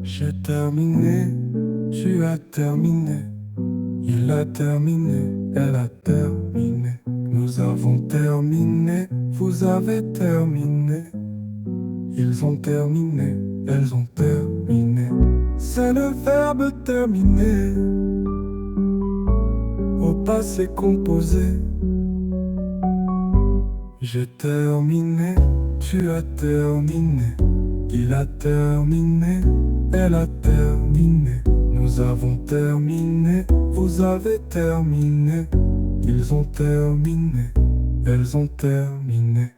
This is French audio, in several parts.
J'ai terminé, tu as terminé. Il a terminé, elle a terminé. Nous avons terminé, vous avez terminé. Ils ont terminé, elles ont terminé. C'est le verbe terminer au passé composé. J'ai terminé, tu as terminé. Il a terminé, elle a terminé. Nous avons terminé, vous avez terminé. Ils ont terminé, elles ont terminé.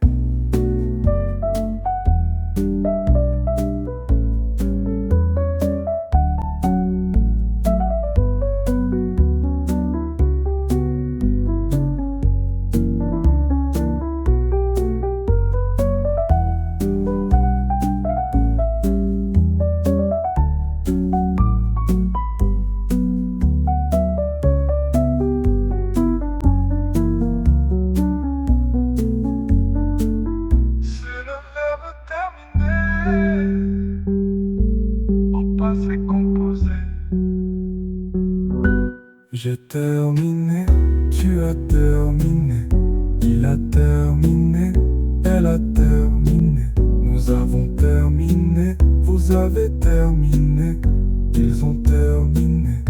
Passé composé. J'ai terminé, tu as terminé. Il a terminé, elle a terminé. Nous avons terminé, vous avez terminé. Ils ont terminé,